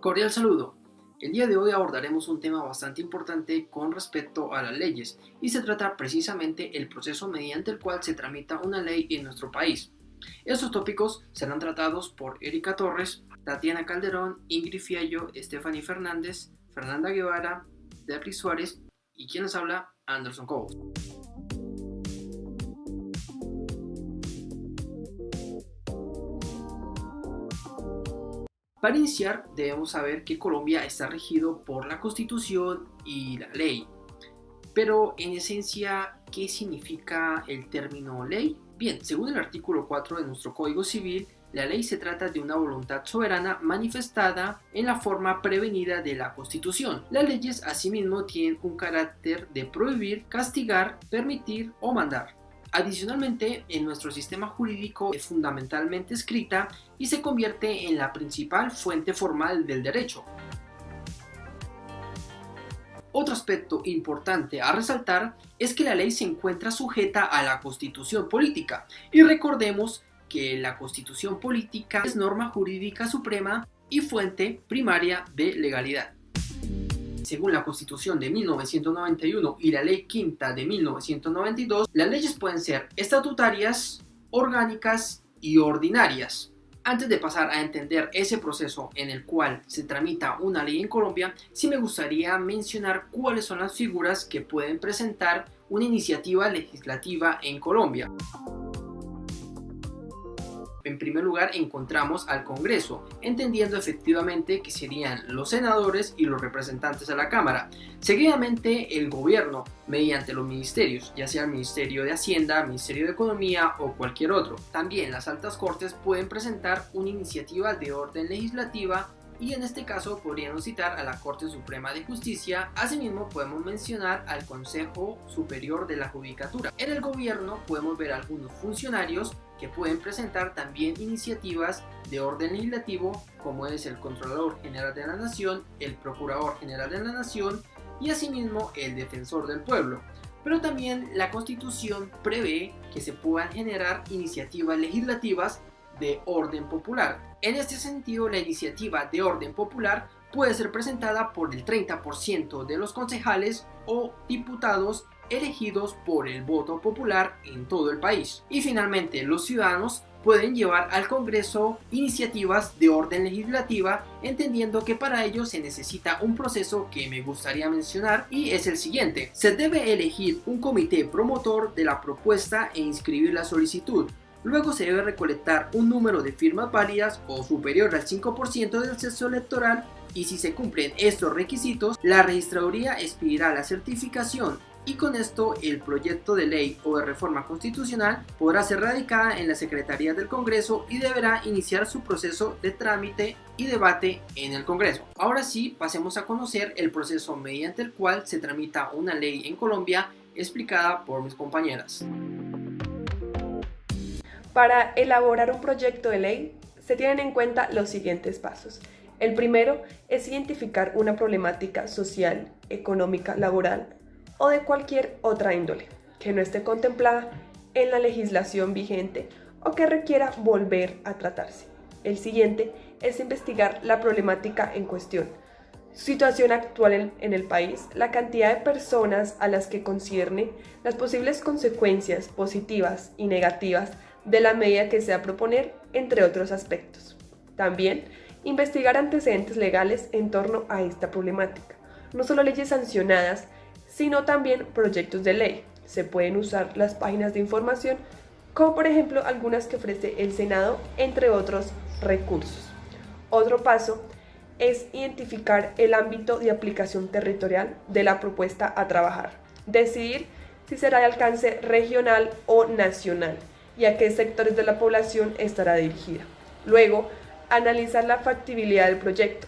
Cordial saludo. El día de hoy abordaremos un tema bastante importante con respecto a las leyes y se trata precisamente el proceso mediante el cual se tramita una ley en nuestro país. Estos tópicos serán tratados por Erika Torres, Tatiana Calderón, Ingrid Fiallo, Stephanie Fernández, Fernanda Guevara, Beatriz Suárez y quien les habla, Anderson Cobos. Para iniciar, debemos saber que Colombia está regido por la Constitución y la ley. Pero en esencia, ¿qué significa el término ley? Bien, según el artículo 4 de nuestro Código Civil, la ley se trata de una voluntad soberana manifestada en la forma prevenida de la Constitución. Las leyes asimismo tienen un carácter de prohibir, castigar, permitir o mandar. Adicionalmente, en nuestro sistema jurídico es fundamentalmente escrita y se convierte en la principal fuente formal del derecho. Otro aspecto importante a resaltar es que la ley se encuentra sujeta a la Constitución política y recordemos que la Constitución política es norma jurídica suprema y fuente primaria de legalidad. Según la Constitución de 1991 y la Ley Quinta de 1992, las leyes pueden ser estatutarias, orgánicas y ordinarias. Antes de pasar a entender ese proceso en el cual se tramita una ley en Colombia, sí me gustaría mencionar cuáles son las figuras que pueden presentar una iniciativa legislativa en Colombia. En primer lugar encontramos al Congreso, entendiendo efectivamente que serían los senadores y los representantes a la Cámara. Seguidamente el gobierno, mediante los ministerios, ya sea el Ministerio de Hacienda, Ministerio de Economía o cualquier otro. También las altas cortes pueden presentar una iniciativa de orden legislativa y en este caso podríamos citar a la Corte Suprema de Justicia. Asimismo podemos mencionar al Consejo Superior de la Judicatura. En el gobierno podemos ver algunos funcionarios que pueden presentar también iniciativas de orden legislativo, como es el Contralor General de la Nación, el Procurador General de la Nación y asimismo el Defensor del Pueblo. Pero también la Constitución prevé que se puedan generar iniciativas legislativas de orden popular. En este sentido, la iniciativa de orden popular puede ser presentada por el 30% de los concejales o diputados elegidos por el voto popular en todo el país. Y finalmente, los ciudadanos pueden llevar al Congreso iniciativas de orden legislativa, entendiendo que para ello se necesita un proceso que me gustaría mencionar y es el siguiente. Se debe elegir un comité promotor de la propuesta e inscribir la solicitud. Luego se debe recolectar un número de firmas válidas o superior al 5% del censo electoral y si se cumplen estos requisitos, la registraduría expedirá la certificación y con esto el proyecto de ley o de reforma constitucional podrá ser radicada en la Secretaría del Congreso y deberá iniciar su proceso de trámite y debate en el Congreso. Ahora sí, pasemos a conocer el proceso mediante el cual se tramita una ley en Colombia, explicada por mis compañeras. Para elaborar un proyecto de ley se tienen en cuenta los siguientes pasos. El primero es identificar una problemática social, económica, laboral o de cualquier otra índole que no esté contemplada en la legislación vigente o que requiera volver a tratarse. El siguiente es investigar la problemática en cuestión, situación actual en el país, la cantidad de personas a las que concierne, las posibles consecuencias positivas y negativas de la medida que se va a proponer, entre otros aspectos. También, investigar antecedentes legales en torno a esta problemática. No solo leyes sancionadas, sino también proyectos de ley. Se pueden usar las páginas de información, como por ejemplo algunas que ofrece el Senado, entre otros recursos. Otro paso es identificar el ámbito de aplicación territorial de la propuesta a trabajar. Decidir si será de alcance regional o nacional y a qué sectores de la población estará dirigida. Luego, analizar la factibilidad del proyecto,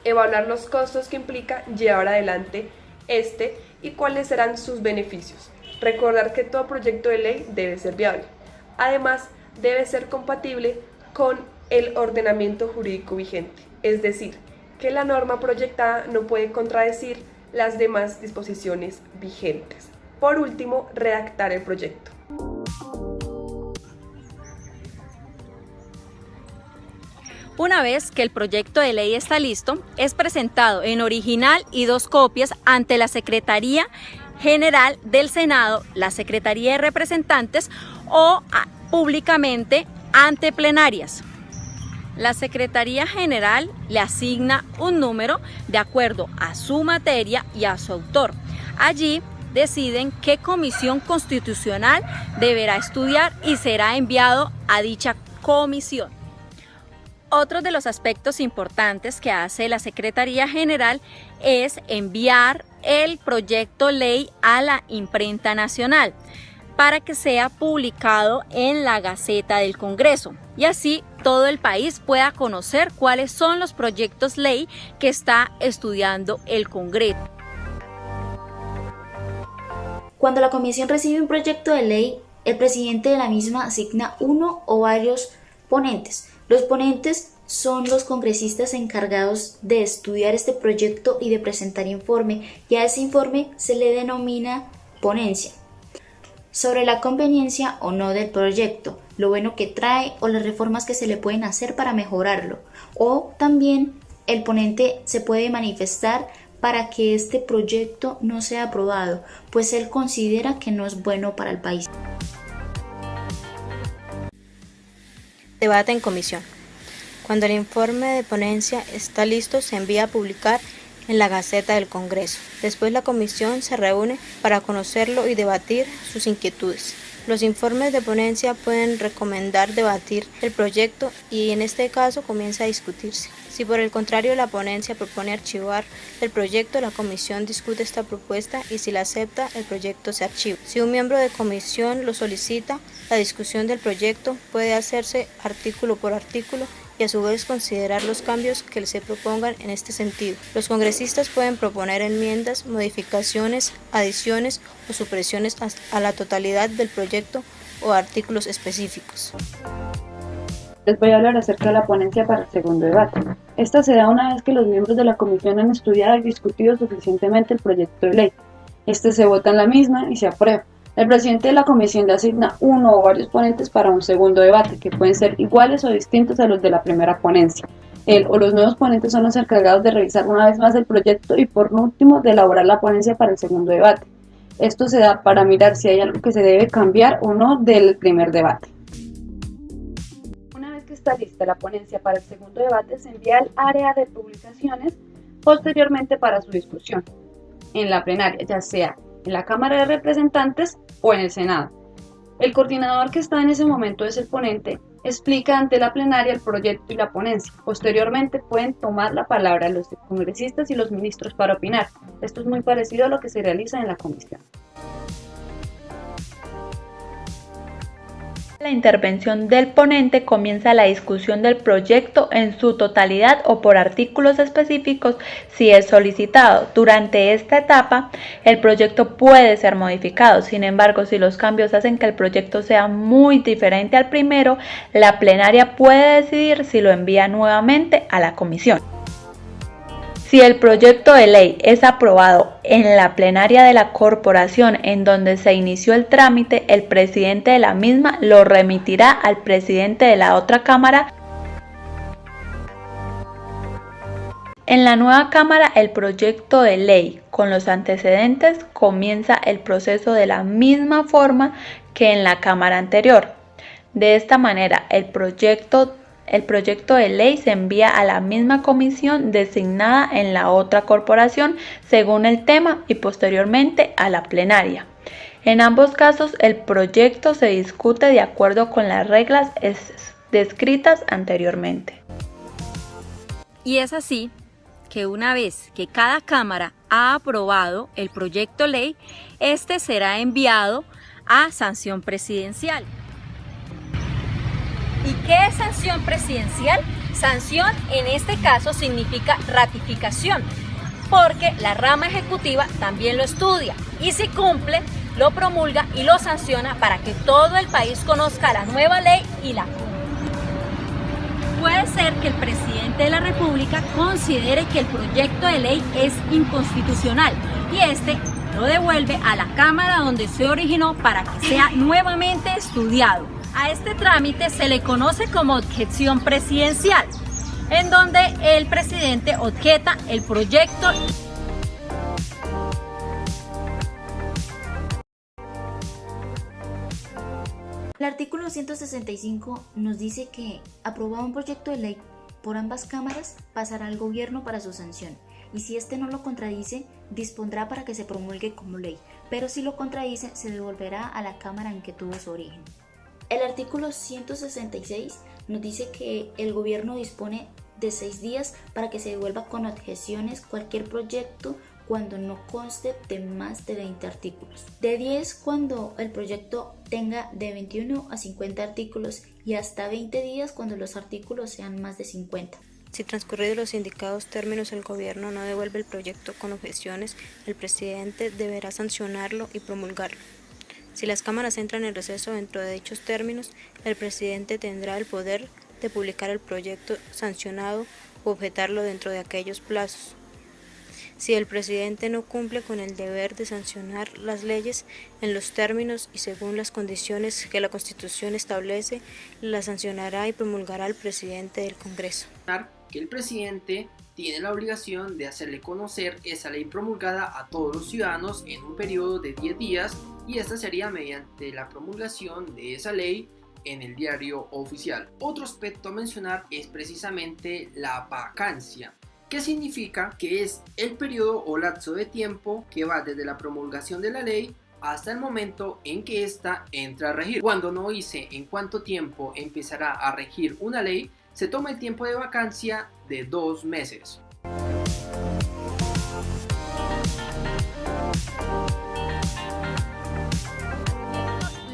evaluar los costos que implica llevar adelante este y cuáles serán sus beneficios. Recordar que todo proyecto de ley debe ser viable. Además, debe ser compatible con el ordenamiento jurídico vigente, es decir, que la norma proyectada no puede contradecir las demás disposiciones vigentes. Por último, redactar el proyecto. Una vez que el proyecto de ley está listo, es presentado en original y 2 copias ante la Secretaría General del Senado, la Secretaría de Representantes o públicamente ante plenarias. La Secretaría General le asigna un número de acuerdo a su materia y a su autor. Allí deciden qué comisión constitucional deberá estudiar y será enviado a dicha comisión. Otro de los aspectos importantes que hace la Secretaría General es enviar el proyecto ley a la imprenta nacional para que sea publicado en la Gaceta del Congreso y así todo el país pueda conocer cuáles son los proyectos ley que está estudiando el Congreso. Cuando la comisión recibe un proyecto de ley, el presidente de la misma asigna uno o varios ponentes. Los ponentes son los congresistas encargados de estudiar este proyecto y de presentar informe, y a ese informe se le denomina ponencia. Sobre la conveniencia o no del proyecto, lo bueno que trae o las reformas que se le pueden hacer para mejorarlo, o también el ponente se puede manifestar para que este proyecto no sea aprobado, pues él considera que no es bueno para el país. Debate en comisión. Cuando el informe de ponencia está listo, se envía a publicar en la Gaceta del Congreso. Después la comisión se reúne para conocerlo y debatir sus inquietudes. Los informes de ponencia pueden recomendar debatir el proyecto y en este caso comienza a discutirse. Si por el contrario la ponencia propone archivar el proyecto, la comisión discute esta propuesta y si la acepta, el proyecto se archiva. Si un miembro de comisión lo solicita, la discusión del proyecto puede hacerse artículo por artículo y a su vez considerar los cambios que se propongan en este sentido. Los congresistas pueden proponer enmiendas, modificaciones, adiciones o supresiones a la totalidad del proyecto o artículos específicos. Les voy a hablar acerca de la ponencia para el segundo debate. Esta se da una vez que los miembros de la comisión han estudiado y discutido suficientemente el proyecto de ley. Este se vota en la misma y se aprueba. El presidente de la comisión le asigna uno o varios ponentes para un segundo debate, que pueden ser iguales o distintos a los de la primera ponencia. Él o los nuevos ponentes son los encargados de revisar una vez más el proyecto y por último de elaborar la ponencia para el segundo debate. Esto se da para mirar si hay algo que se debe cambiar o no del primer debate. Una vez que está lista la ponencia para el segundo debate, se envía al área de publicaciones posteriormente para su discusión en la plenaria, ya sea en la Cámara de Representantes o en el Senado. El coordinador que está en ese momento es el ponente, explica ante la plenaria el proyecto y la ponencia. Posteriormente pueden tomar la palabra los congresistas y los ministros para opinar. Esto es muy parecido a lo que se realiza en la comisión. La intervención del ponente comienza la discusión del proyecto en su totalidad o por artículos específicos si es solicitado. Durante esta etapa, el proyecto puede ser modificado. Sin embargo, si los cambios hacen que el proyecto sea muy diferente al primero, la plenaria puede decidir si lo envía nuevamente a la comisión. Si el proyecto de ley es aprobado en la plenaria de la corporación en donde se inició el trámite, el presidente de la misma lo remitirá al presidente de la otra cámara. En la nueva cámara, el proyecto de ley con los antecedentes comienza el proceso de la misma forma que en la cámara anterior. De esta manera, el proyecto de ley se envía a la misma comisión designada en la otra corporación según el tema y posteriormente a la plenaria. En ambos casos, el proyecto se discute de acuerdo con las reglas descritas anteriormente. Y es así que una vez que cada cámara ha aprobado el proyecto ley, este será enviado a sanción presidencial. ¿Y qué es sanción presidencial? Sanción en este caso significa ratificación, porque la rama ejecutiva también lo estudia y si cumple, lo promulga y lo sanciona para que todo el país conozca la nueva ley y la cumpla. Puede ser que el presidente de la República considere que el proyecto de ley es inconstitucional y este lo devuelve a la Cámara donde se originó para que sea nuevamente estudiado. A este trámite se le conoce como objeción presidencial en donde el presidente objeta el proyecto. El artículo 165 nos dice que aprobado un proyecto de ley por ambas cámaras pasará al gobierno para su sanción, y si éste no lo contradice, dispondrá para que se promulgue como ley, pero si lo contradice, se devolverá a la cámara en que tuvo su origen. El artículo 166 nos dice que el gobierno dispone de 6 días para que se devuelva con objeciones cualquier proyecto cuando no conste de más de 20 artículos, de 10 cuando el proyecto tenga de 21 a 50 artículos y hasta 20 días cuando los artículos sean más de 50. Si transcurridos los indicados términos el gobierno no devuelve el proyecto con objeciones, el presidente deberá sancionarlo y promulgarlo. Si las cámaras entran en receso dentro de dichos términos, el presidente tendrá el poder de publicar el proyecto sancionado o objetarlo dentro de aquellos plazos. Si el presidente no cumple con el deber de sancionar las leyes en los términos y según las condiciones que la Constitución establece, la sancionará y promulgará el presidente del Congreso. Que el presidente tiene la obligación de hacerle conocer esa ley promulgada a todos los ciudadanos en un periodo de 10 días y esta sería mediante la promulgación de esa ley en el diario oficial. Otro aspecto a mencionar es precisamente la vacancia, que significa que es el periodo o lapso de tiempo que va desde la promulgación de la ley hasta el momento en que ésta entra a regir. Cuando no dice en cuánto tiempo empezará a regir una ley, se toma el tiempo de vacancia de 2 meses.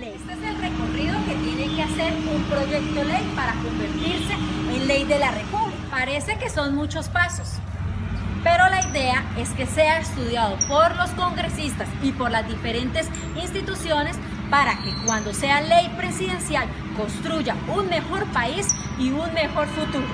Este es el recorrido que tiene que hacer un proyecto de ley para convertirse en ley de la República. Parece que son muchos pasos, pero la idea es que sea estudiado por los congresistas y por las diferentes instituciones para que cuando sea ley presidencial construya un mejor país y un mejor futuro.